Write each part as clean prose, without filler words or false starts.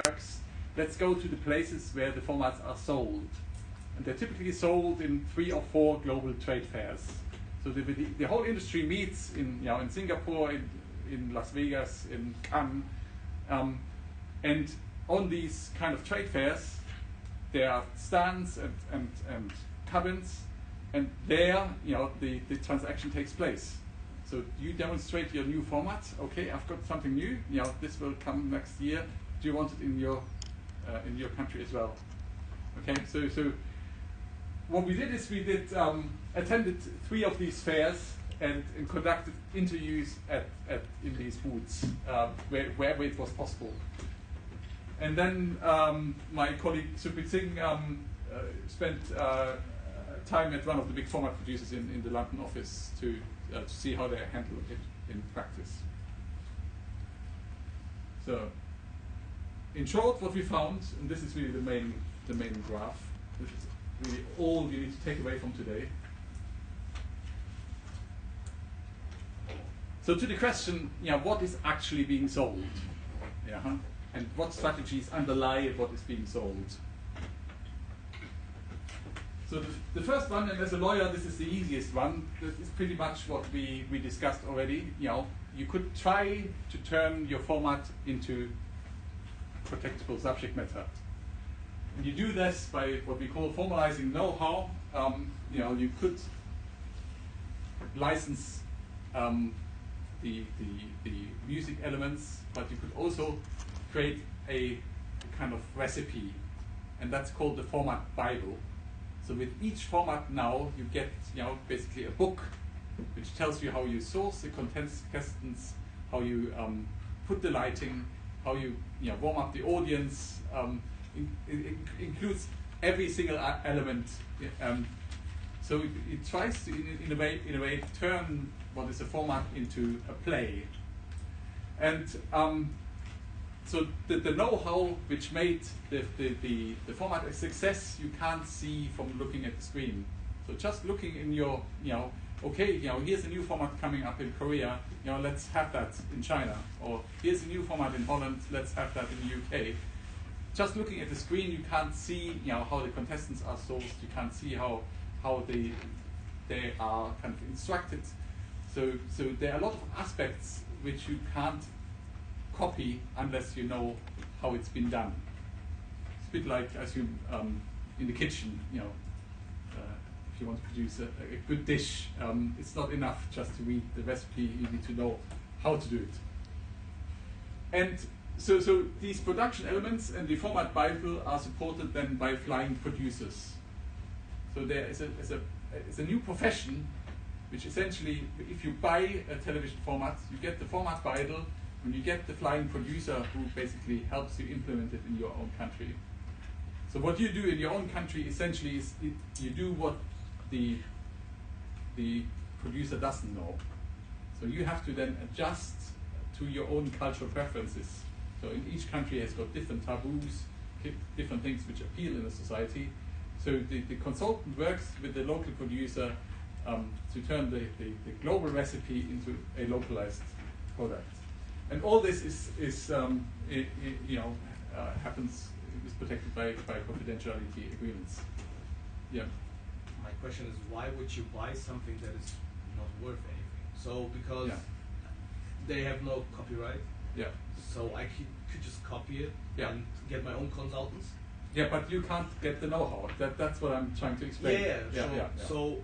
works, let's go to the places where the formats are sold. And they're typically sold in 3 or 4 global trade fairs. So the whole industry meets in Singapore, in Las Vegas, in Cannes, and on these kind of trade fairs, there are stands and cabins, and there the transaction takes place. So you demonstrate your new format. Okay, I've got something new. This will come next year. Do you want it in your country as well? Okay, so what we did is we attended 3 of these fairs and conducted interviews in these booths wherever it was possible. And then my colleague Ciip spent time at one of the big format producers in the London office to see how they handle it in practice. So, in short, what we found, and this is really the main graph, this is really all you need to take away from today. So to the question, what is actually being sold? And what strategies underlie what is being sold? So the first one, and as a lawyer, this is the easiest one. This is pretty much what we discussed already. You could try to turn your format into protectable subject matter. And you do this by what we call formalizing know-how. You could license the music elements, but you could also create a kind of recipe, and that's called the format Bible. So with each format now, you get basically a book which tells you how you source the contestants, how you put the lighting, how you warm up the audience. It includes every single element. So it tries to, in a way, turn what is a format into a play. And so the know-how which made the format a success, you can't see from looking at the screen. So just looking in your, okay, here's a new format coming up in Korea, let's have that in China. Or here's a new format in Holland, let's have that in the UK. Just looking at the screen, you can't see, how the contestants are sourced. You can't see how they are kind of instructed. So there are a lot of aspects which you can't copy unless you know how it's been done. It's a bit like, I assume, in the kitchen, if you want to produce a good dish, it's not enough just to read the recipe, you need to know how to do it. And so these production elements and the format Bible are supported then by flying producers. So there is a new profession which essentially, if you buy a television format, you get the format Bible, and you get the flying producer who basically helps you implement it in your own country. So what you do in your own country essentially is you do what the producer doesn't know. So you have to then adjust to your own cultural preferences. So in each country has got different taboos, different things which appeal in a society. So the consultant works with the local producer to turn the global recipe into a localized product. And all this happens, is protected by confidentiality agreements. Yeah. My question is, why would you buy something that is not worth anything? So because they have no copyright. Yeah. So I could just copy it and get my own consultants. Yeah, but you can't get the know-how. That's what I'm trying to explain. So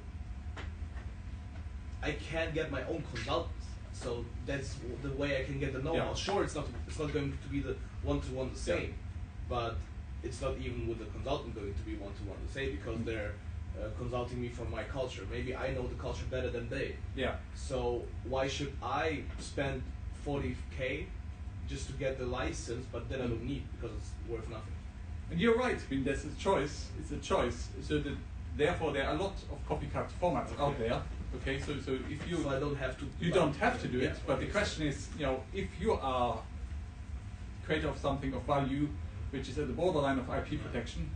I can't get my own consultants. So that's the way I can get the know-how. Sure, it's not going to be the one-to-one the same, but it's not even with the consultant going to be one-to-one the same because they're consulting me from my culture. Maybe I know the culture better than they. Yeah. So why should I spend 40K just to get the license, but then I don't need because it's worth nothing? And you're right. I mean, there's a choice. It's a choice. So therefore, there are a lot of copycat formats out there. Okay, so if you I don't have to. You don't have to do it. But the question is, if you are creator of something of value, which is at the borderline of IP protection,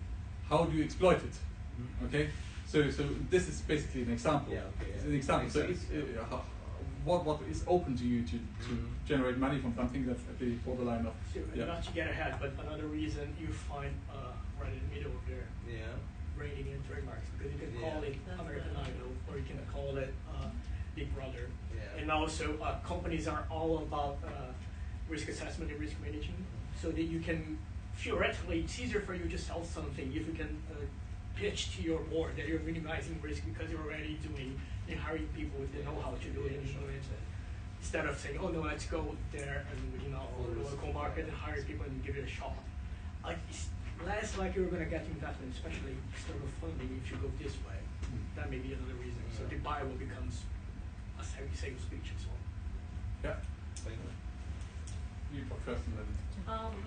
how do you exploit it? Okay, so this is basically an example. Yeah, okay. It's an example. So what is open to you to generate money from something that's at the borderline of. So, not to get ahead, but another reason you find right in the middle of there, bringing in trademarks, because you can call it American Idol, or you can call it Big Brother. And also, companies are all about risk assessment and risk management, so that you can, theoretically, it's easier for you to sell something if you can pitch to your board that you're minimizing risk because you're already hiring people with the know-how to do it. Instead of saying, oh no, let's go there and local market and hire people and give it a shot. Like, it's less likely you're going to get investment, especially external funding, if you go this way. That may be another reason. So the Bible becomes a sales speech as well. Yeah. You first and then.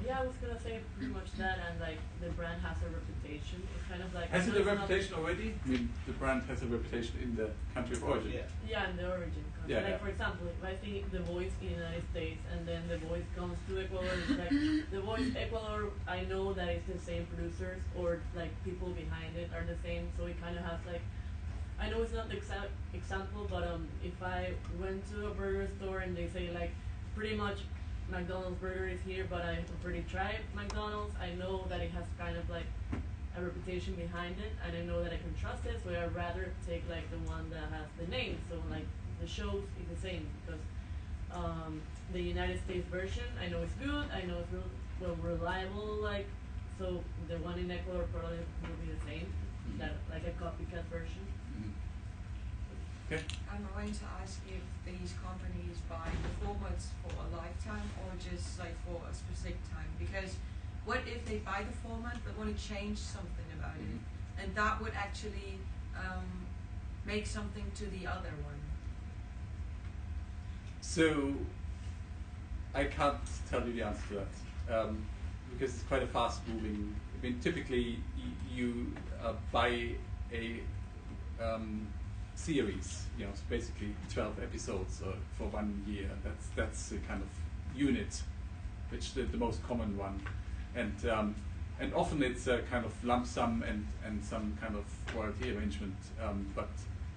Yeah, I was gonna say pretty much that, and like the brand has a reputation. It's kind of like has it a reputation already? I mean, the brand has a reputation in the country of origin. Yeah, in the origin country. Like for example, if I see The Voice in the United States, and then The Voice comes to Ecuador, it's like The Voice Ecuador. I know that it's the same producers, or like people behind it are the same. So it kind of has like. I know it's not the exact example, but if I went to a burger store and they say like, pretty much. McDonald's burger is here, but I've already tried McDonald's. I know that it has kind of like a reputation behind it, and I know that I can trust it, so I'd rather take like the one that has the name. So like the shows is the same, because the United States version, I know it's good, I know it's reliable, like, so the one in Ecuador probably will be the same, that like a copycat version. Okay. I'm going to ask if these companies buy the formats for a lifetime or just like for a specific time. Because what if they buy the format but want to change something about it, and that would actually make something to the other one? So I can't tell you the answer to that because it's quite a fast-moving. I mean, typically you buy a series, so basically 12 episodes for 1 year. That's a kind of unit, which the most common one, and often it's a kind of lump sum and some kind of royalty arrangement, but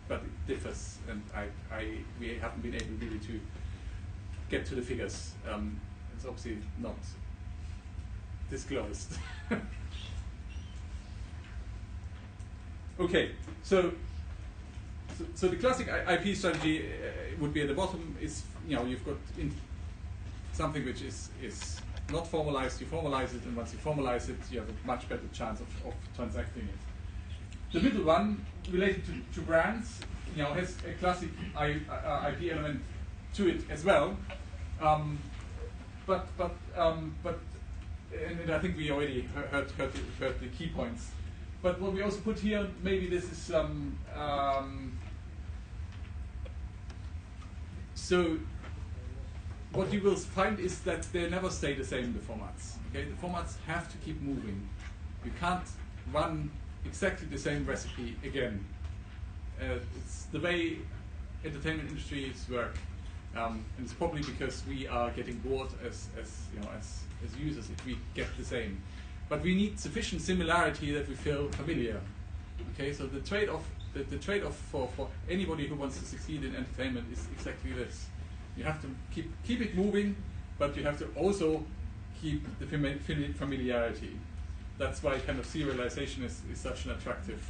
it differs, and we haven't been able really to get to the figures. It's obviously not disclosed. Okay, so the classic IP strategy would be at the bottom is, you've got something which is not formalized, you formalize it, and once you formalize it, you have a much better chance of transacting it. The middle one, related to brands, has a classic IP element to it as well, but and I think we already heard the key points. But what we also put here, maybe this is so what you will find is that they never stay the same, the formats. Okay, the formats have to keep moving. You can't run exactly the same recipe again. It's the way entertainment industries work, and it's probably because we are getting bored as users if we get the same. But we need sufficient similarity that we feel familiar. Okay, so the trade-off for anybody who wants to succeed in entertainment is exactly this. You have to keep it moving, but you have to also keep the familiarity. That's why kind of serialization is such an attractive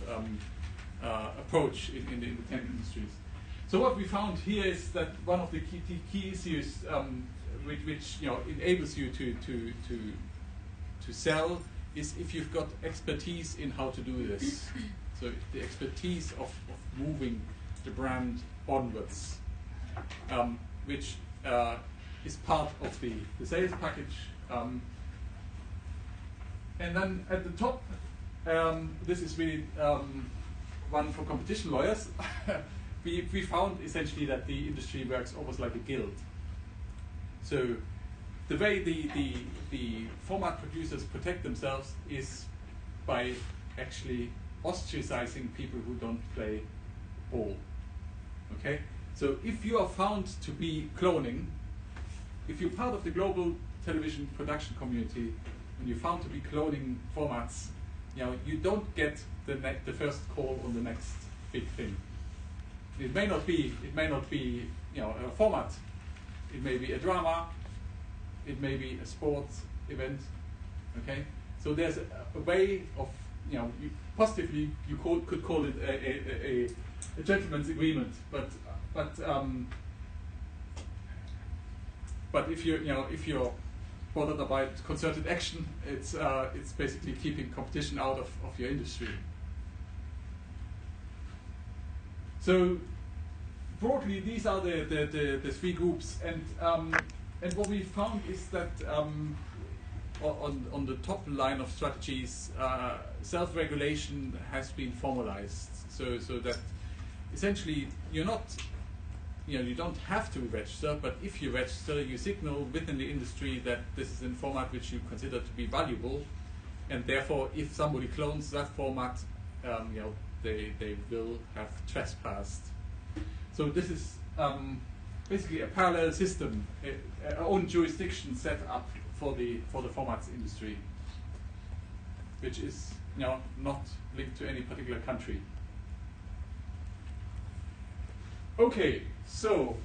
approach in the entertainment industries. So what we found here is that one of the key issues which enables you to sell is if you've got expertise in how to do this. So the expertise of moving the brand onwards, which is part of the sales package. And then at the top, this is really one for competition lawyers. we found essentially that the industry works almost like a guild. So the way the format producers protect themselves is by actually ostracizing people who don't play ball. Okay? So if you are found to be cloning, if you're part of the global television production community and you're found to be cloning formats, you don't get the first call on the next big thing. It may not be a format. It may be a drama. It may be a sports event. Okay, so there's a way of positively you could call it a gentleman's agreement, but if you're bothered about concerted action, it's basically keeping competition out of your industry. So broadly, these are the three groups, and what we found is that on the top line of strategies, self-regulation has been formalized. So that essentially you don't have to register, but if you register, you signal within the industry that this is a format which you consider to be valuable, and therefore, if somebody clones that format, they will have trespassed. So this is basically a parallel system, our own jurisdiction set up for the formats industry, which is not linked to any particular country. Okay, so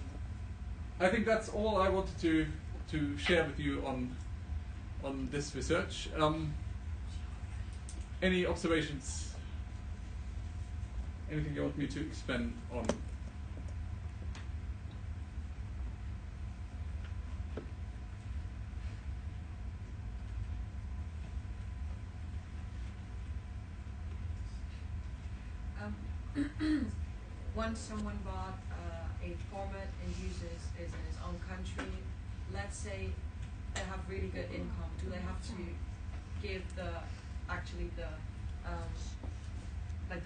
I think that's all I wanted to share with you on this research. Any observations? Anything you want me to expand on? Once someone bought a format and uses it in his own country, let's say they have really good income, do they have to give the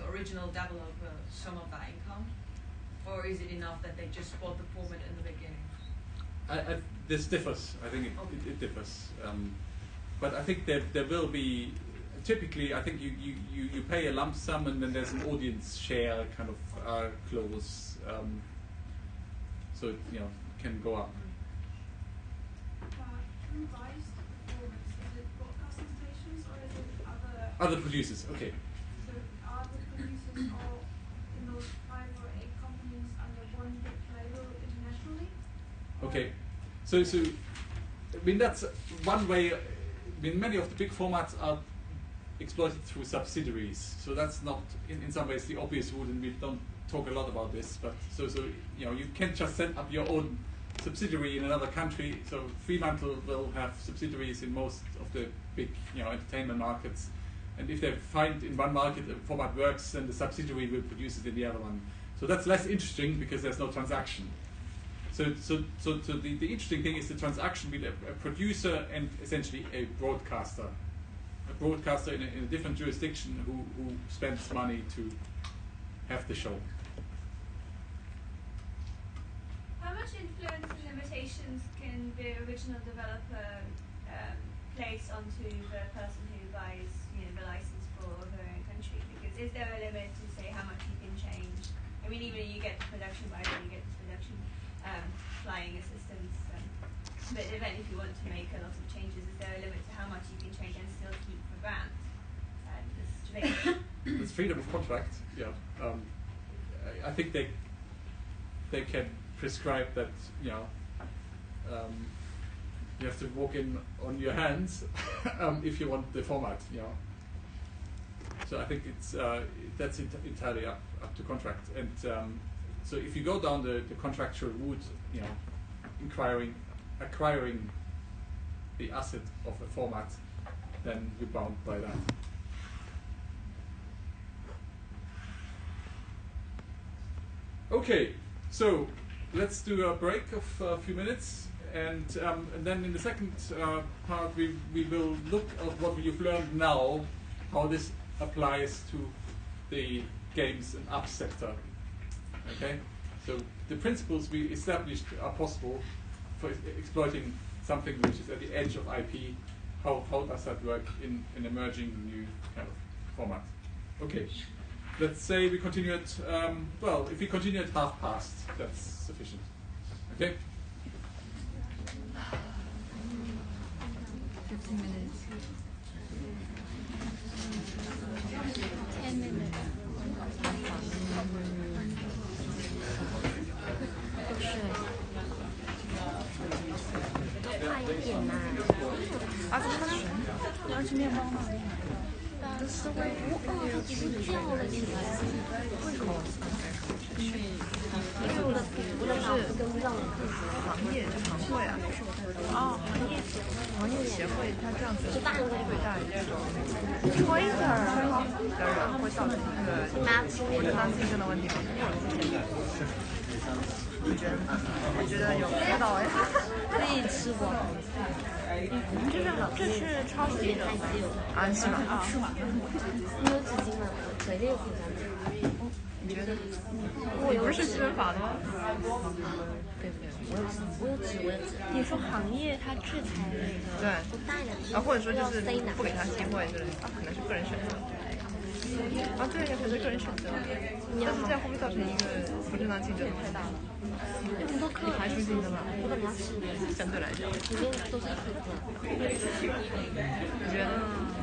original developer some of that income, or is it enough that they just bought the format in the beginning? This differs. I think it differs, but I think there will be. Typically, I think you pay a lump sum, and then there's an audience share kind of clause, so it can go up. Who buys the performance? Is it broadcasting stations or is it other producers? Okay. So are the producers all in those 5 or 8 companies under one big label internationally? Okay, so I mean that's one way. I mean many of the big formats are exploited through subsidiaries, so that's not in some ways the obvious route, and we don't talk a lot about this. But so you can't just set up your own subsidiary in another country. So Fremantle will have subsidiaries in most of the big entertainment markets, and if they find in one market a format works, then the subsidiary will produce it in the other one. So that's less interesting because there's no transaction. So the interesting thing is the transaction with a producer and essentially a broadcaster. A broadcaster in a different jurisdiction who spends money to have the show. How much influence and limitations can the original developer place onto the person who buys the license for their own country? Because is there a limit to say how much you can change? I mean, even you get the production Bible, you get the production flying assistance, but even if you want to make a lot of changes, is there a limit to how much you can change and still keep the brand? It's freedom of contract. Yeah, I think they can prescribe that. You have to walk in on your hands if you want the format. So I think it's that's entirely up to contract. And so if you go down the contractual route, acquiring the asset of a format, then you're bound by that. Okay, so let's do a break of a few minutes, and then in the second part we will look at what you've learned now, how this applies to the games and apps sector. Okay, so the principles we established are possible for exploiting something which is at the edge of IP. How does that work in an emerging new kind of format? Okay, let's say we continue at, if we continue at past, that's sufficient. Okay? 15 minutes. 10 minutes. 的思维，一直叫了起来，胃口行业就行会啊，行业协会，它这样子对待这种 trader 的人会造成一个不正当竞争的问题吗？我觉得有知道哎，可以吃过。这是超级的啊，是吗？啊，是吗？你有纸巾吗？可以有可以。你觉得？你不是基本法的吗？对，我有纸。你说行业他制裁那个对不带的，或者说就是不给他机会之类的，可能是个人选择。啊，对，也可能是个人选择，但是这样会不会造成一个不正当竞争太大了？很多客排除竞争嘛，不怎么样吃，相对来讲，里面都是一颗颗。你觉得？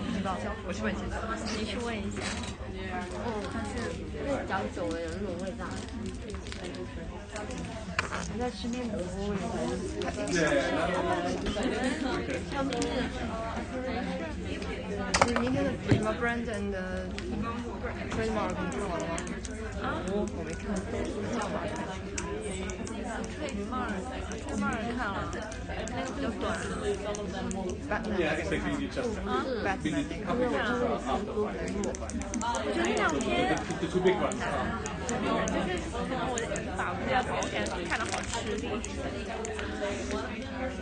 不知道，我去问一下。你去问一下。但是因为嚼久了有那种味道。我在吃面膜，要明天。你明天的什么 brand and trademark 你看完了吗？我没看，叫嘛？trademark 看了，那个比较短。Batman 那个看了。我觉得那两天，就是我把不了头，看得好吃力。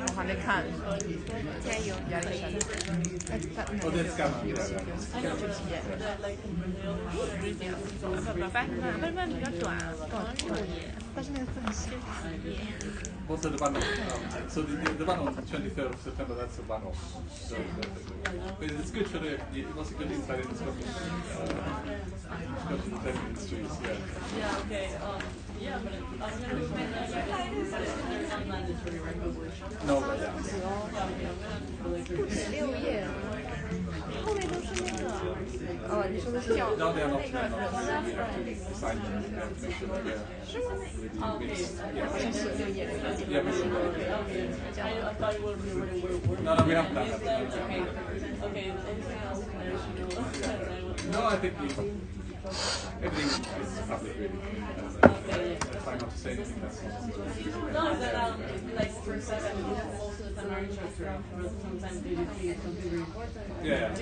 我还没看，加油！压力山。Batman 比较短，短了6页，但是那个字很细。Also the one, so the one on the 23rd of September, that's the one-off. So it's good for it was a good insight into Scottish industries. Yeah, okay. Yeah, but I'm going to spend there's not mandatory regulation. No, 不止6页，后面都是那个。哦，你说的是叫那个人好像是6页。Yeah, I thought it would be really weird. No, we haven't done that. Okay, anything else there? No, I think everything is public really. I try not to say anything that's no, but like for example, most of the time our insurance but sometimes they do something very important. Yeah.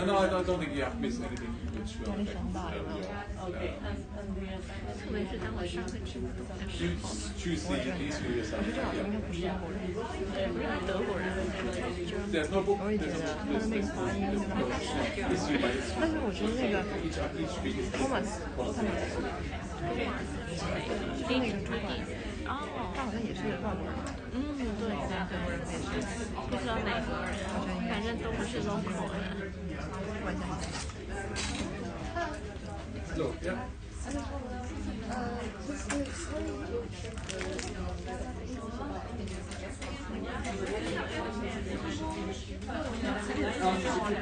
No, I don't think you have missed anything which will affect Okay, and the assignment. 特别是当我上课听不懂的时候。choose the issue yourself. 德国人。There's no book. 我也觉得他的那个发音真的好像，但是我觉得那个 Thomas 就那个主管，他好像也是外国人吧？对，德国人也是，不知道哪国人，反正都不是 local 的。问一下。Look, yeah.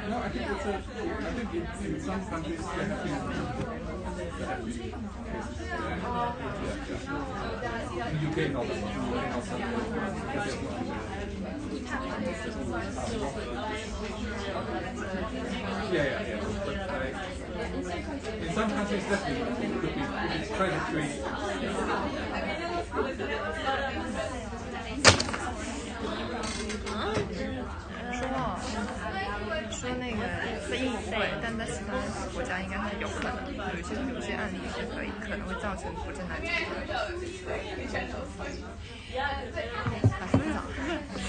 No, I think it's I think in some countries there have been in UK not yeah. But in some countries definitely it could be if it's predatory. 说那个在英国不会，但在其他国家应该是有可能，有些案例是可能会造成不正当竞争。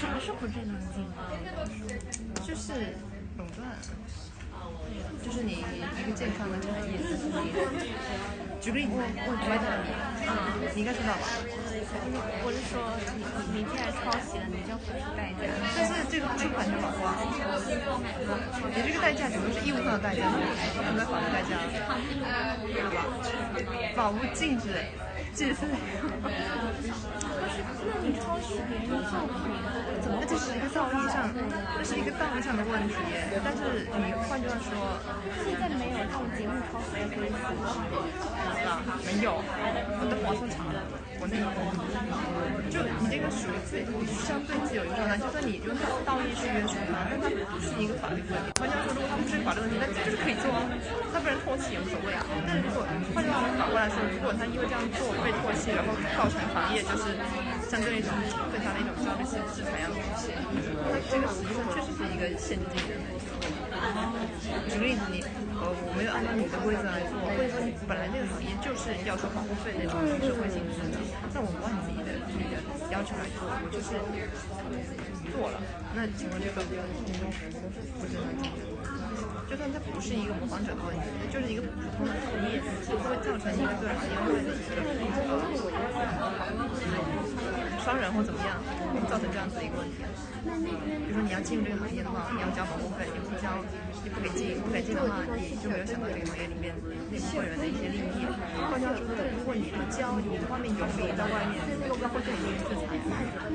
啥是不正当竞争？就是垄断，就是你一个健康的产业，但是你举个例子，我买点你应该知道吧？我是说，你既然抄袭了，你就要付出代价。但是这个出版权法官，你这个代价只能是义务上的代价，它不能法律代价，对吧？法无禁止祭祀。那你抄袭别人的作品，怎么？那这是一个道义上的问题。但是你换句话说，现在没有这种节目抄袭的规则啊，没有，我的网上查了，国内有。就你这个属于相对自由一个状态，就算你用道义去约束它，但它不是一个法律问题。换句话说，如果它不是一个法律问题，那就是可以做啊，它被人唾弃也无所谓啊。但如果换句话说反过来说，如果他因为这样做被唾弃，然后造成行业就是相对一种对他的一种消费性制裁样的东西，那这个实际上确实是一个陷阱的问题。举个例子，我没有按照你的规则来做，或者说你本来这个行业就是要收保护费那种社会性质的，那我不按你的要求来做，我就是做了，那请问这个不正当竞争？就算它不是一个模仿者的问题，就是一个普通的行业，就会造成一个对行业外的一个伤人或怎么样，造成这样子的一个问题。比如说你要进入这个行业的话，你要交保护费，你不交，你不给进的话，你就没有想到这个行业里面内部会员的一些利益。换句话说，如果你不交，你外面有名在外面，那会对你制裁，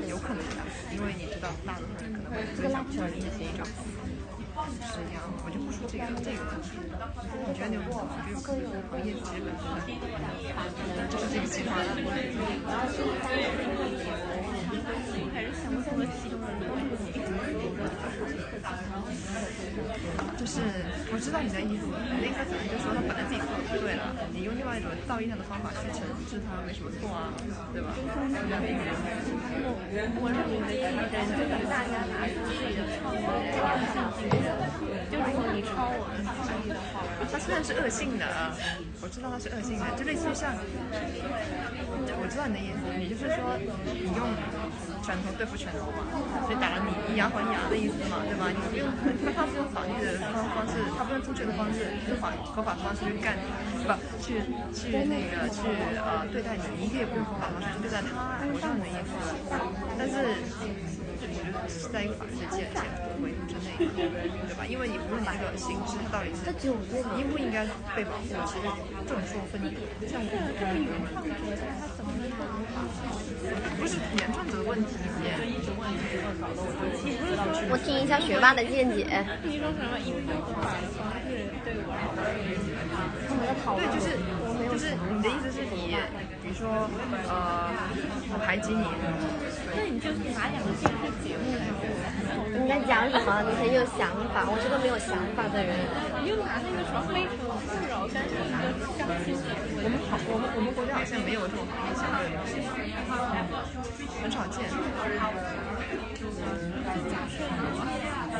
有可能的，因为你知道大部分人可能会分享不出来你的协议账号。是这样，我就不说这个问题。我觉得你有可能，我觉得有可能行业其实本身就是这个情况。还是想不通的其中人就是我知道你的意思，你的意思可能就是说他本来自己做的不对了，你用另外一种道义上的方法去惩治他，没什么错啊，对吧？我认为的竞争就是大家拿出自己的创意来上竞争。就如果你抄我的创意的话，它虽然是恶性的，我知道它是恶性的，就类似于像，我知道你的意思，你就是说你用拳头对付拳头嘛，所以打了你以牙还牙的意思嘛，对吧？你不用，他不用法律的方式，他不用正确的方式，用合法的方式去干，不去对待你，你可以不用合法的方式去对待他，我知道你的意思，但是我觉得是在一个法律的检核维度之内，对吧？因为你无论你这个形式它到底是应不应该被保护，其实众说纷纭。像我这个原创者，他怎么能保护？不是原创者的问题，我听一下学霸的见解。你说什么？因为合法的方式对我好。对，就是你的意思是你，比如说我排挤你，那你就是拿两个电视节目来说。你在讲什么？你很有想法，我是个没有想法的人。你就拿那个什么非诚勿扰当成一个相亲节目。我们国家好像没有这种行业相对的东西，很少见。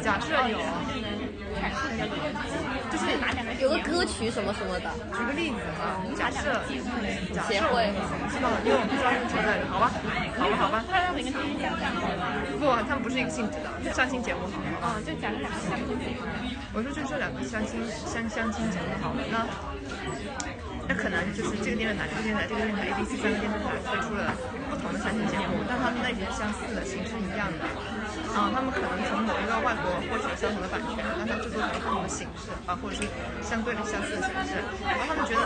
假设有，就是有个歌曲什么什么的。举个例子啊，假设协会，因为我不知道是存在的，好吧？他让每个天天相亲。不，他们不是一个性质的，相亲节目好了。就假设两个相亲节目。我说就这两个相亲节目好了，那可能就是这个电视台、这个电视台 ABC 3个电视台推出了不同的相亲节目，但他们类型相似的，形式一样的。他们可能从某一个外国获取了相同的版权，让它制作成不同的形式或者是相对的相似的形式。然后他们觉得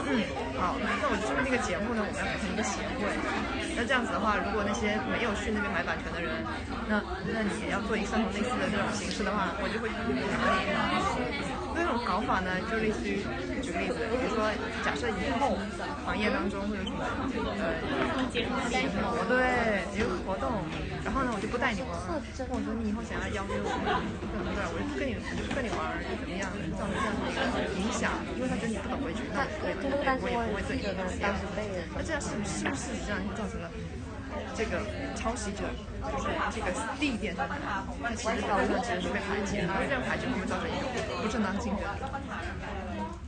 好，那我就是那个节目呢，我们要组成一个协会。那这样子的话，如果那些没有去那边买版权的人，那你也要做一个相同类似的这种形式的话，我就会打你。这种搞法呢，就类似于举个例子，比如说假设以后行业当中会有什么结婚对，有个活动，然后呢我就不带你玩，或者说你以后想要邀约我，对，我就不跟你玩，就怎么样，造成这样的一个影响，因为他觉得你不懂规矩，那我也不会对你怎么样。那这样是不是这样造成了这个抄袭者，就是这个地电视台，它其实道路上其实是被排挤的，因为这样排挤会不会造成一种不正当竞争？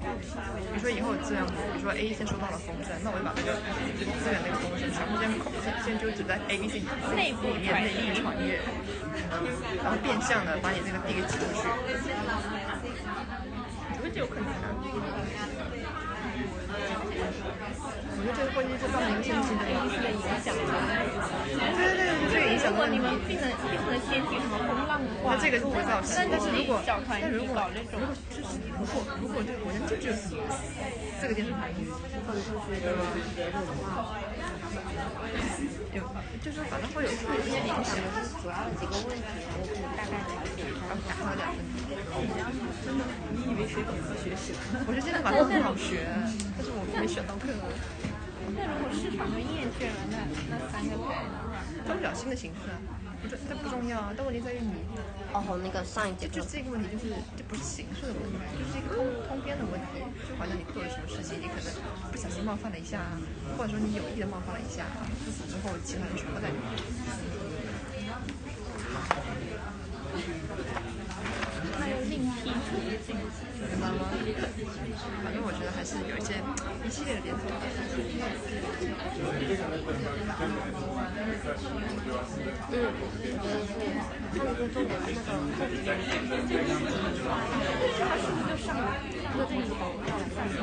比如说以后资源部，比如说 A 先收到了风声，那我就把这个资源那个风声全部先就只在 ABC 内部里面内地传阅，然后变相的把你这个地给挤出去，我觉得这有可能的。我觉得这个会是这方面经济的影响的。对，这个影响。如果你们并能掀起什么风浪的话，那这个是不会造成。但是如果就是如果这个国家就只有4个电视台，放出去的话，就是反正会有一些影响的主要的几个问题，我可以大概了解一下，打上2分钟。真的，你以为学本科学习？我是真的把它很好学，但是我没选到课。那如果市场就厌倦了，那3个台呢？他们找新的形式啊，这不重要啊，但问题在于你。那个上一节课，这个问题就是这不是形式的问题，就是一个通编的问题，就好像你做了什么事情，你可能不小心冒犯了一下，或者说你有意的冒犯了一下，自此之后其他人全部在里面。那要另辟蹊径，明白吗？反正我觉得还是有一系列的连锁。他们就做的那个他是不是就上了热度以后到了3年？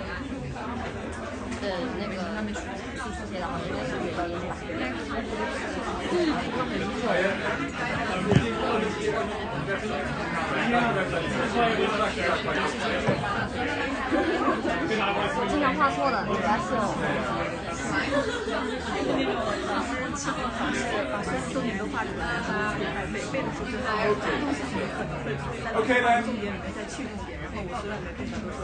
对，那个他们去世界的好像应该是比较严吧。我经常画错的，你不要笑。把所有重点都画出来，每背的数字还有东西是很会在重点里面再去重点，然后我虽然每背上都说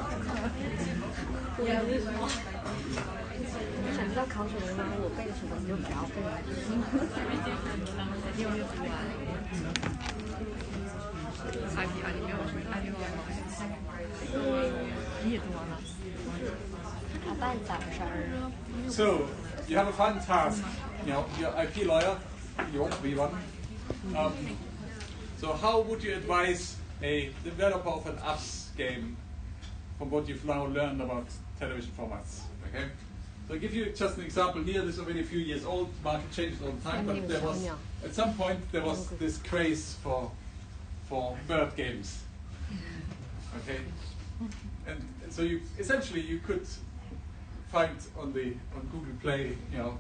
你想知道考什么吗？我背的什么你就不要背了。你有没有读完？IP 没有IP 完吗？你也读完了。他半早上。So you have a fun task. You know, you're an IP lawyer. You want to be one. So how would you advise a developer of an apps game from what you've now learned about television formats? Okay. So I'll give you just an example here. This is already a few years old. Market changes all the time, but there was at some point there was this craze for bird games. Okay, and so you could find on Google Play, you know,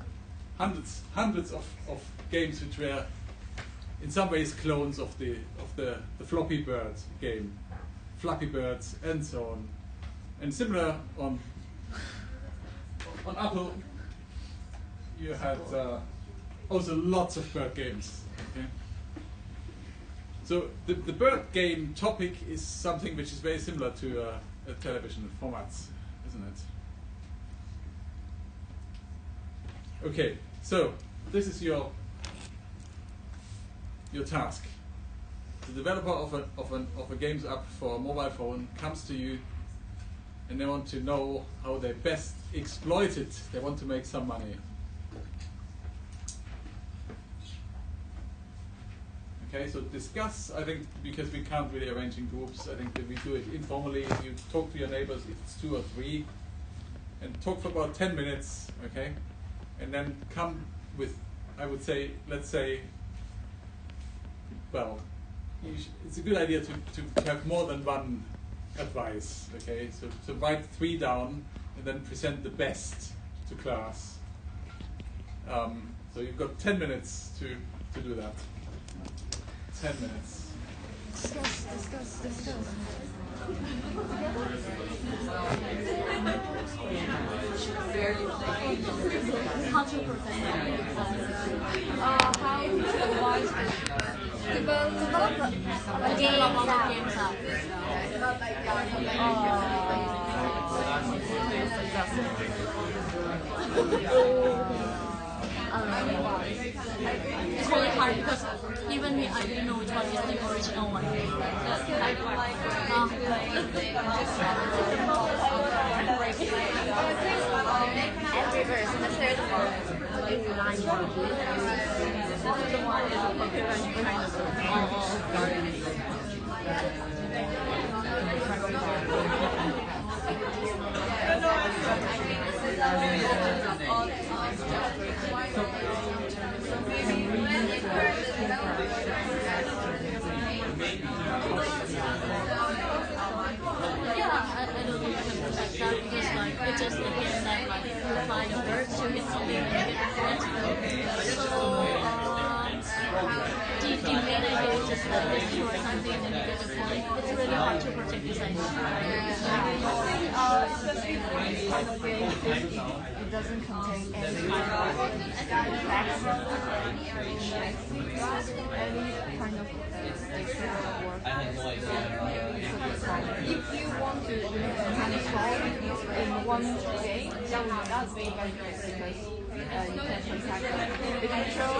hundreds of games which were in some ways clones of the Floppy Bird game, Flappy Birds, and so on. And similar on Apple, you had also lots of bird games. Okay? So the bird game topic is something which is very similar to television formats, isn't it? Okay, so this is your task. The developer of a games app for a mobile phone comes to you, and they want to know how they best exploit it. They want to make some money. Okay, so discuss, I think, because we can't really arrange in groups, I think that we do it informally. You talk to your neighbors if it's 2 or 3, and talk for about 10 minutes, okay? And then come with, I would say, let's say, well, it's a good idea to have more than one advice, okay? So write 3 down and then present the best to class. So you've got 10 minutes to do that. 10 minutes. Discuss. How to present how to advise develop a game app. It's really hard because even me, I didn't know which one is the original one. And reverse, the third one in line 1. This is the one that kind Yeah, I don't think I can protect that because like it just issue or something and you get the point, it's really hard to protect this idea. Especially for this kind of game, it doesn't contain any kind of facts, any kind of extra work. If you want to control in one game, that would be very good because you can protect the control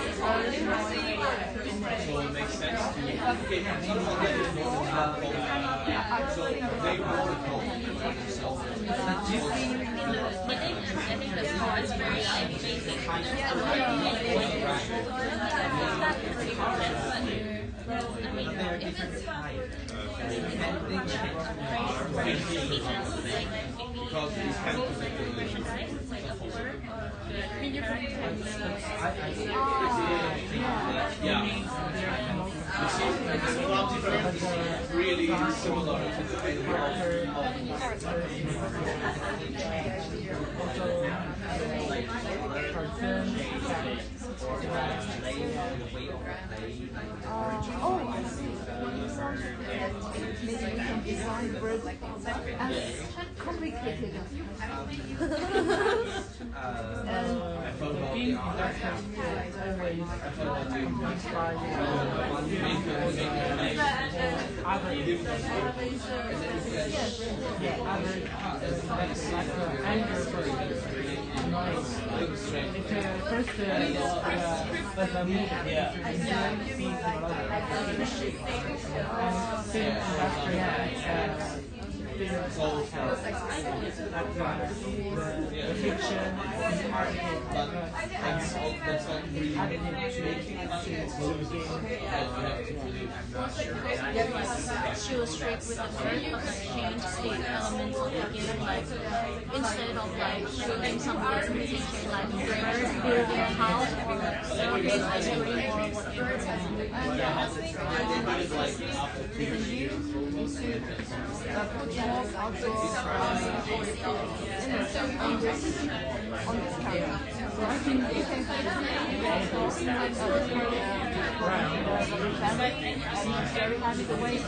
So it makes sense to But I think the score is very basic. because these kind of yeah. You see, it's not different, really similar to the video I see. Maybe you can design words as complicated. She was strict with the first, but changed the elements of the game. Like instead of like shooting somebody's musician, like birds building a house, or it's like doing more what birds have. On this camera. So I think you can play this game family and it's very happy the way she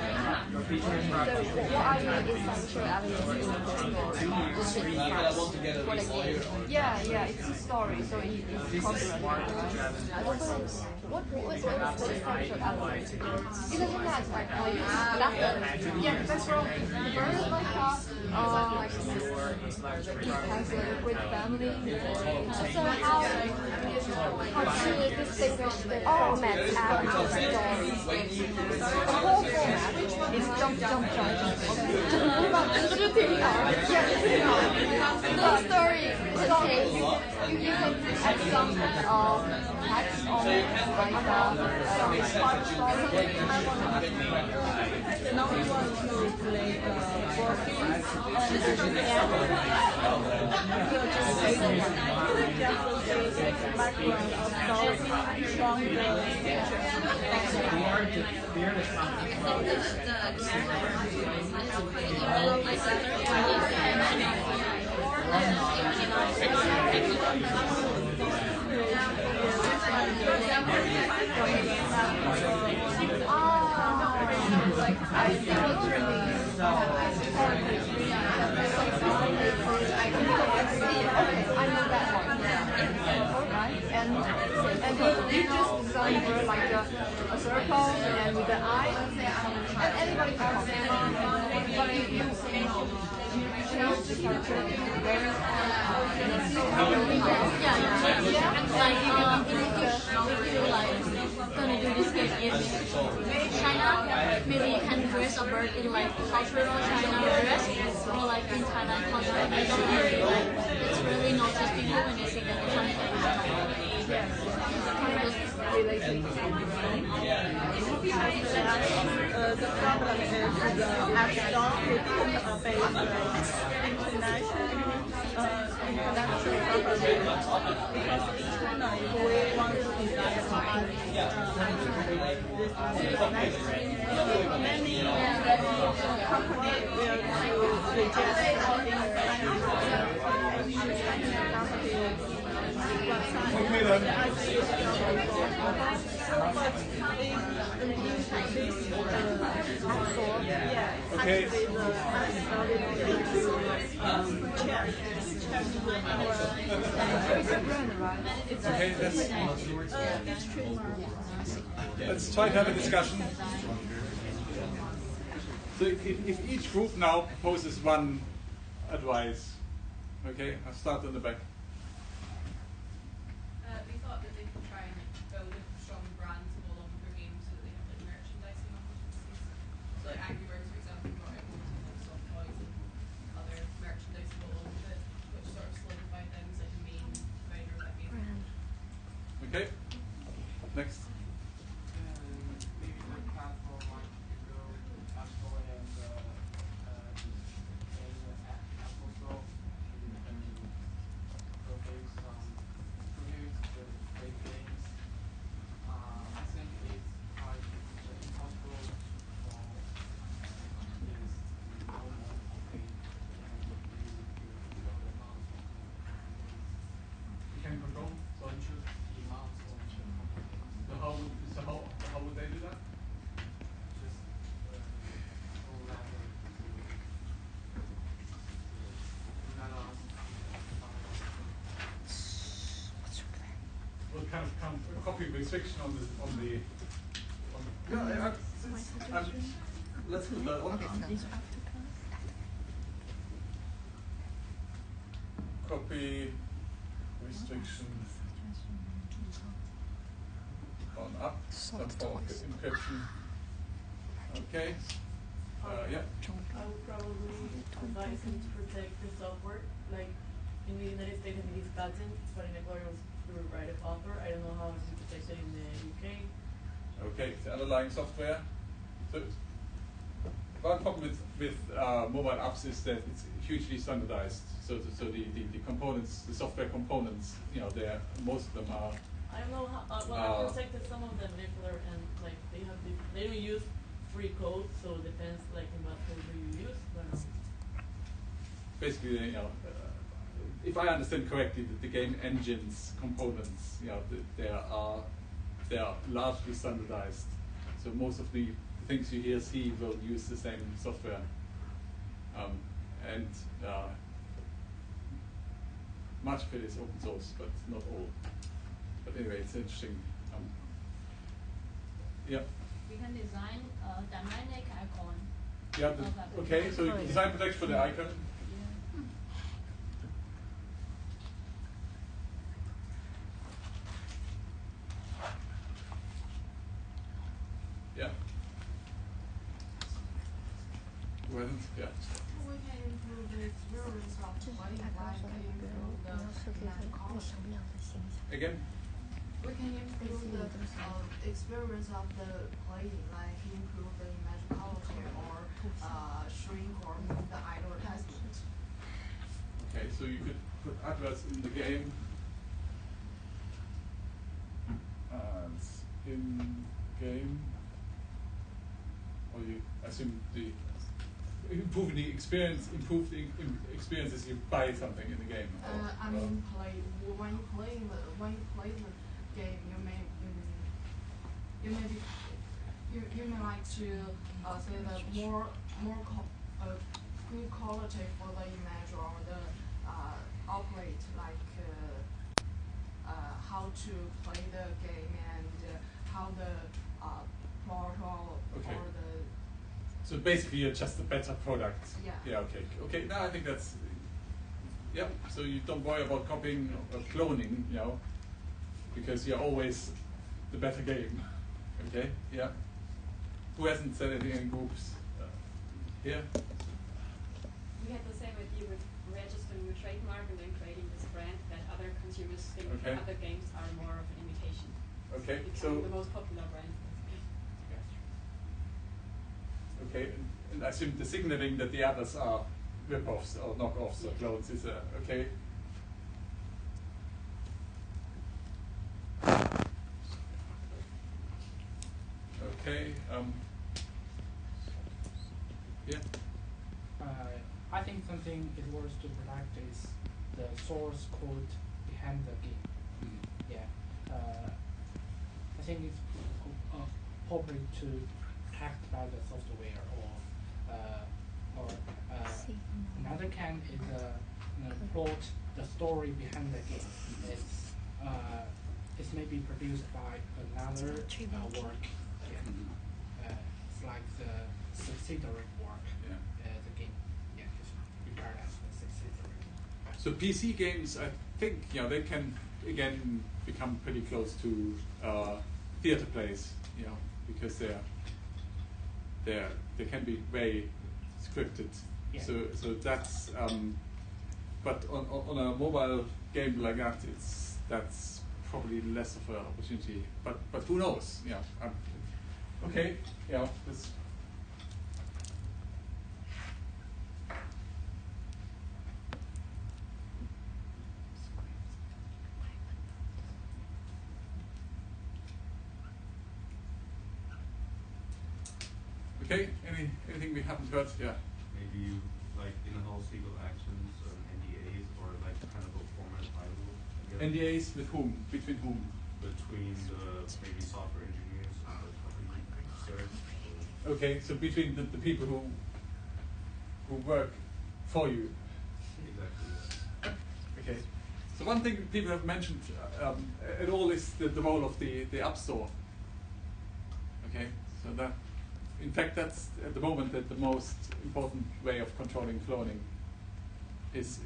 jumped because she wants to, see the story of this person and yeah, it's a story, so it's copyright. I don't know. What is essential element? It doesn't have like yeah, that's wrong. Bird like it has a great family. So how to distinguish the format and the story? The whole format is jump. The story contains. You can add some text on like part story. now you want to play board games, and you will just say the background of story from the picture. I see what you mean. I know that one. Alright, and you just design like a circle and with the eye, and anybody can copy. But you change the character very gonna do this game in China, maybe you can dress a bird in like cultural China dress, or like in Thailand culture. I don't really like it's really notice people when they see that something. The problem is the app store couldn't face international problem because in China, if we want to design an app, many companies will reject Okay. Okay, let's try to have a discussion. So if each group now proposes one advice, okay, I'll start on the back. We thought that they could try and build a strong brand to go along with their games so that they have like merchandising opportunities. So like Angry Birds, for example, brought out loads of like soft toys and other merchandise to go along with it, which sort of solidified them as like the main provider of that game. Okay. Next. Maybe the platform might go App Store and Apple Store and showcase some produce the great games. I think it's quite impossible for this normal okay You can control solche the amount of So how would they do that? just collaborate What kind of copy restriction on the let's put that on. Copy restriction on up, some form of encryption. Okay. Yeah. I would probably advise him to protect the software. Like in the United States, I think it's patent, but in Ecuador it was through right of author. I don't know how it's protected in the UK. Okay, the underlying software. So one problem with mobile apps is that it's hugely standardized. So the components, the software components, you know, most of them are. I don't know how. I protected some of them in Ecuador, and like they don't use free code, so it depends like in what code do you use. But basically, you know, if I understand correctly, the game engines components, you know, they are largely standardized. So most of the things you here see will use the same software, and much of it is open source, but not all. But anyway, it's interesting. Yeah. We can design a dynamic icon. Yeah. Okay. So you can design protection for the icon. Yeah. Well, yeah. We can improve the experience of playing, like improve the Again? We can improve the experience of the playing, like improve the image quality or shrink or move the advertisement. Okay, so you could put adverts in the game. Ads in game. Or you assume improve the experiences you buy something in the game. I mean, when you play the game, you may like to say that more good quality for the image or the operate like how to play the game and how the portal okay. or the. So basically, you're just a better product. Yeah. Yeah. Okay. Okay. No, I think that's. Yeah. So you don't worry about copying or cloning, because you're always the better game. Okay. Yeah. Who hasn't said anything in groups? Here. We had the same idea with registering a trademark and then creating this brand that other consumers think other games are more of an imitation. Okay. Becoming the most popular brand. Okay, and I assume the signaling that the others are rip-offs or knock-offs or clones is okay. Okay. Yeah. I think something it worth to protect is the source code behind the game. Yeah. I think it's appropriate to protect by the software or another kind is plot the story behind the game. It's maybe produced by another work. Yeah. It's like the subsidiary work. Yeah. The game. Yeah, it's regarded as the subsidiary. So PC games, I think, they can again become pretty close to theater plays, because they can be very scripted. Yeah. So that's but on a mobile game like that, that's probably less of an opportunity. But who knows? Okay. This. Okay, anything we haven't heard? Yeah. Maybe like in-house legal actions, NDAs, or like kind of a format Bible. NDAs with whom? Between whom? Between the maybe software engineers and the company itself. Okay, so between the people who work for you. Exactly. Yeah. Okay. So one thing people have mentioned at all is the role of the App Store. Okay, so that. In fact, that's at the moment the most important way of controlling cloning is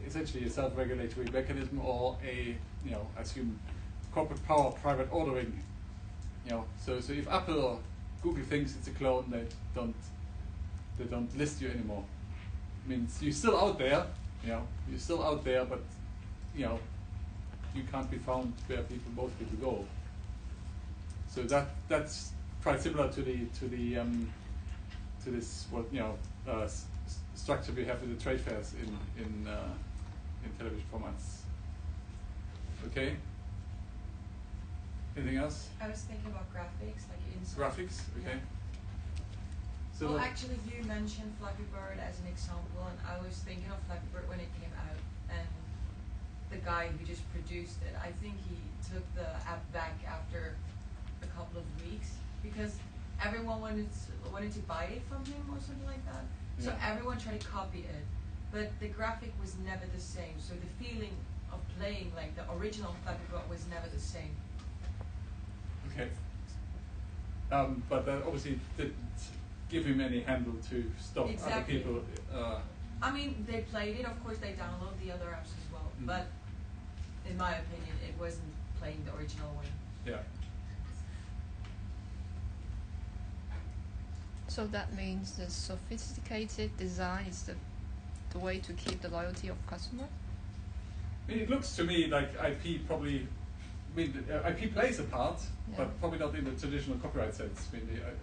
essentially a self-regulatory mechanism or I assume corporate power, private ordering. So if Apple or Google thinks it's a clone, they don't list you anymore. Means you're still out there, but you can't be found where most people go. So that's quite similar to this structure we have with the trade fairs in television formats. Okay. Anything else? I was thinking about graphics, like inside. Graphics, okay. Yeah. So well, actually, you mentioned Flappy Bird as an example, and I was thinking of Flappy Bird when it came out, and the guy who just produced it, I think he took the app back after a couple of weeks because everyone wanted to buy it from him or something like that. Yeah. So everyone tried to copy it, but the graphic was never the same. So the feeling of playing like the original Flappy Bird was never the same. Okay. But that obviously didn't give him any handle to stop other people. I mean, they played it. Of course, they download the other apps as well. But in my opinion, it wasn't playing the original one. Yeah. So that means the sophisticated design is the way to keep the loyalty of customers? I mean, it looks to me like IP probably mean, IP plays a part, but probably not in the traditional copyright sense. I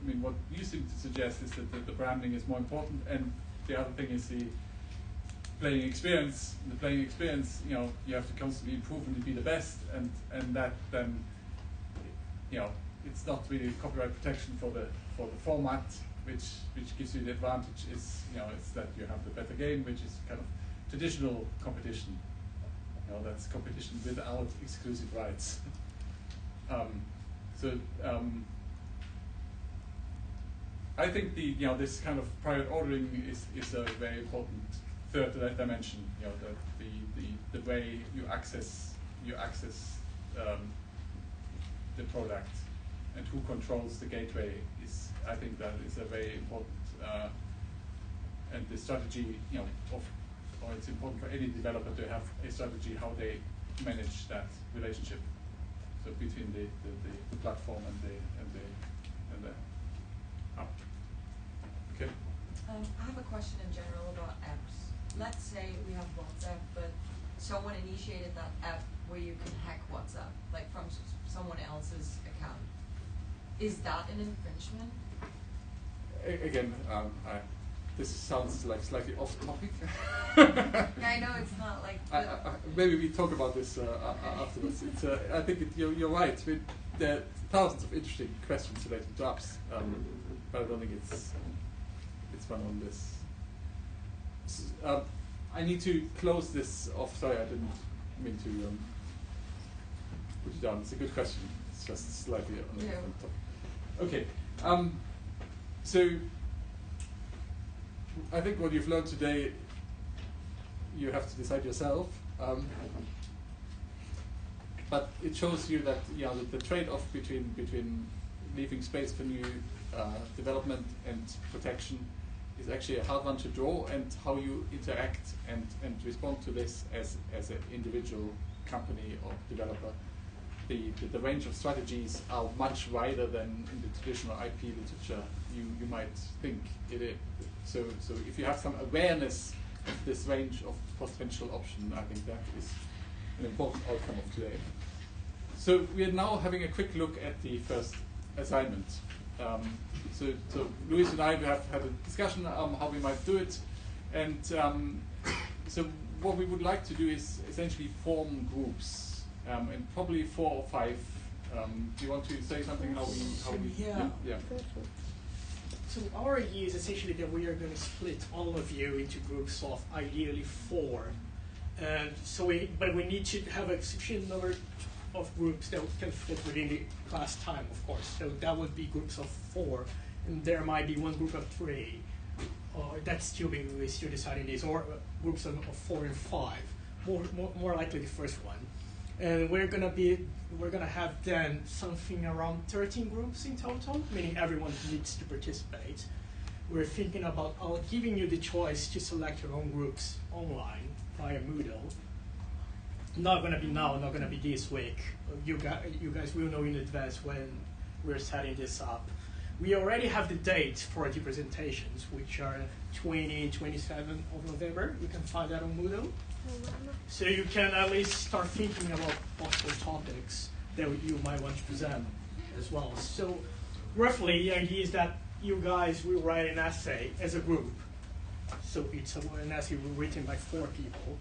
mean, what you seem to suggest is that the branding is more important, and the other thing is the playing experience. In the playing experience, you know, you have to constantly improve and be the best, and that then, you know, it's not really copyright protection for the format, which gives you the advantage is, you know, it's that you have the better game, which is kind of traditional competition. You know, that's competition without exclusive rights. I think this kind of prior ordering is a very important third dimension. You know, the way you access the product and who controls the gateway is, I think, that is a very important and the strategy, you know, or it's important for any developer to have a strategy how they manage that relationship. So between the platform and the app. Okay. I have a question in general about apps. Let's say we have WhatsApp, but someone initiated that app where you can hack WhatsApp, like from someone else's account. Is that an infringement? Again, this sounds like slightly off topic. Yeah, I know it's not like. Maybe we talk about this afterwards. It's, I think you're right. There are thousands of interesting questions related to apps, but I don't think it's one on this. I need to close this off. Sorry, I didn't mean to put it down. It's a good question. It's just slightly on the different topic. Okay. So I think what you've learned today, you have to decide yourself. But it shows you that, you know, the trade-off between leaving space for new development and protection is actually a hard one to draw, and how you interact and respond to this as an individual company or developer. The range of strategies are much wider than in the traditional IP literature you might think it is. So if you have some awareness of this range of potential option, I think that is an important outcome of today. So we are now having a quick look at the first assignment. So Luis and I have had a discussion how we might do it, and so what we would like to do is essentially form groups, and probably 4 or 5. Do you want to say something how we yeah. So our idea is essentially that we are going to split all of you into groups of ideally 4, and but we need to have a sufficient number of groups that can fit within the class time, of course. So that would be groups of 4, and there might be one group of 3, or that's we're still deciding this, or groups of 4 and 5. More likely the first one, and we're gonna have then something around 13 groups in total, meaning everyone needs to participate. We're thinking about giving you the choice to select your own groups online via Moodle. Not gonna be now, not gonna be this week. You guys will know in advance when we're setting this up. We already have the dates for the presentations, which are 20 and 27 of November. You can find that on Moodle. So you can at least start thinking about possible topics that you might want to present as well. So roughly, the idea is that you guys will write an essay as a group. So it's an essay written by 4 people.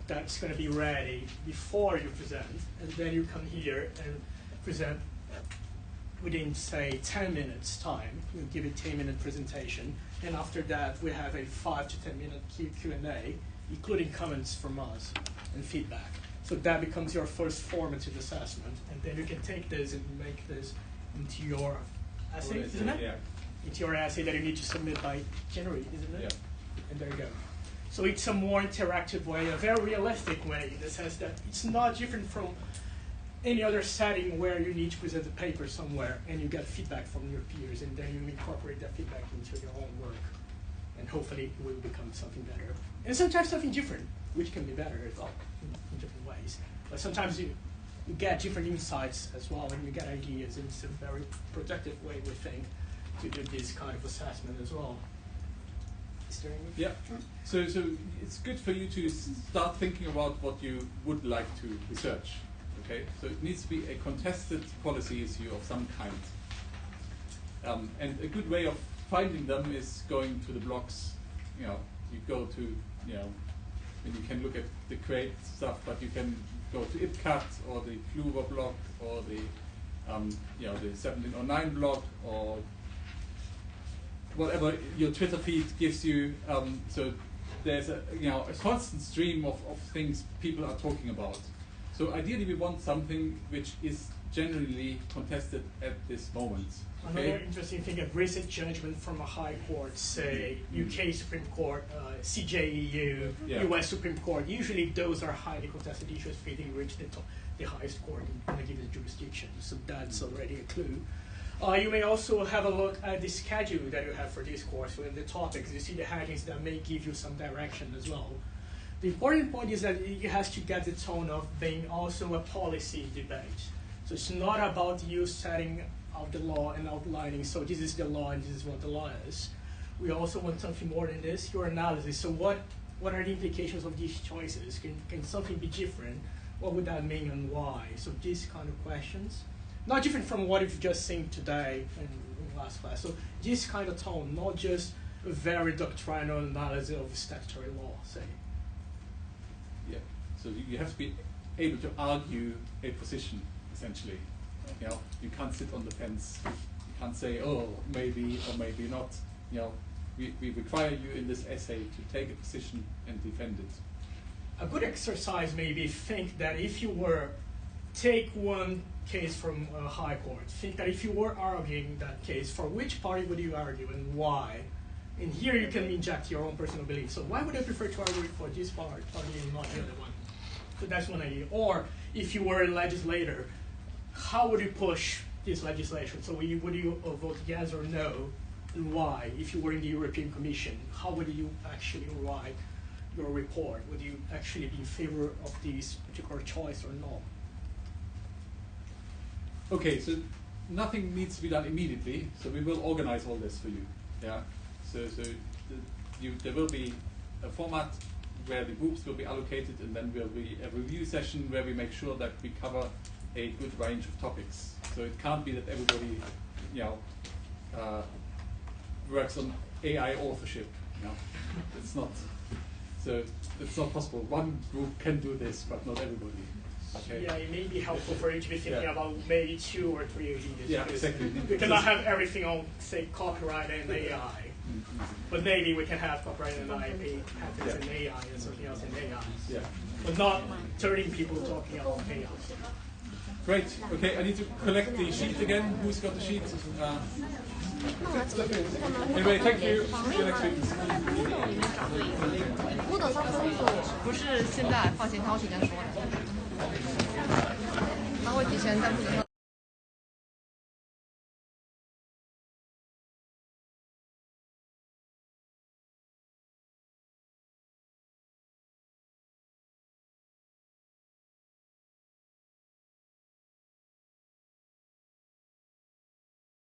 That's going to be ready before you present, and then you come here and present within, say, 10 minutes time. We'll give a 10-minute presentation, and after that we have a 5 to 10 minute Q&A, including comments from us and feedback. So that becomes your first formative assessment, and then you can take this and make this into your essay, isn't it? Yeah. Into your essay that you need to submit by January, isn't it? Yeah. And there you go. So it's a more interactive way, a very realistic way, in the sense that it's not different from any other setting where you need to present a paper somewhere and you get feedback from your peers, and then you incorporate that feedback into your own work, and hopefully it will become something better. And sometimes something different, which can be better as well in different ways. But sometimes you get different insights as well, and you get ideas, and it's a very productive way, we think, to do this kind of assessment as well. Yeah. So it's good for you to start thinking about what you would like to research. Okay, so it needs to be a contested policy issue of some kind. And a good way of finding them is going to the blogs. You know, you go to, you know, and you can look at the Create stuff, but you can go to IPCAT or the Fluver blog or the, you know, the 1709 blog or whatever your Twitter feed gives you. So there's a, you know, a constant stream of things people are talking about. So ideally we want something which is generally contested at this moment. Okay? Another interesting thing, a recent judgment from a high court, say UK Supreme Court, CJEU, US Supreme Court, usually those are highly contested issues fitting which the highest court in a given jurisdiction. So that's already a clue. You may also have a look at the schedule that you have for this course with the topics. You see the headings that may give you some direction as well. The important point is that it has to get the tone of being also a policy debate. So it's not about you setting out the law and outlining, so this is the law and this is what the law is. We also want something more than this, your analysis. So what are the implications of these choices? Can something be different? What would that mean and why? So these kind of questions. Not different from what you've just seen today in last class. So this kind of tone, not just a very doctrinal analysis of statutory law, say. Yeah, so you have to be able to argue a position, essentially. You know, you can't sit on the fence. You can't say, oh, maybe or maybe not. You know, we require you in this essay to take a position and defend it. A good exercise maybe think that if you were, take one case from a high court, think that if you were arguing that case, for which party would you argue and why? And here you can inject your own personal belief. So why would I prefer to argue for this party and not the other one? So that's one idea. Or if you were a legislator, how would you push this legislation? So would you vote yes or no, and why? If you were in the European Commission, how would you actually write your report? Would you actually be in favor of this particular choice or not? Okay, so nothing needs to be done immediately, so we will organize all this for you. Yeah. So there will be a format where the groups will be allocated, and then there will be a review session where we make sure that we cover a good range of topics. So it can't be that everybody, you know, works on AI authorship. You know, it's not. So it's not possible. One group can do this, but not everybody. Okay. Yeah, it may be helpful for you to be thinking about maybe 2 or 3 ideas. Yeah, exactly. We cannot have everything on, say, copyright and AI. But maybe we can have copyright and IP patents in AI and something else in AI. Yeah. But not 30 people talking about AI. Great. Okay, I need to collect the sheet again. Who's got the sheet? Anyway, thank you. See you next week. 不是现在放心，他会提前说的，他会提前在不停的。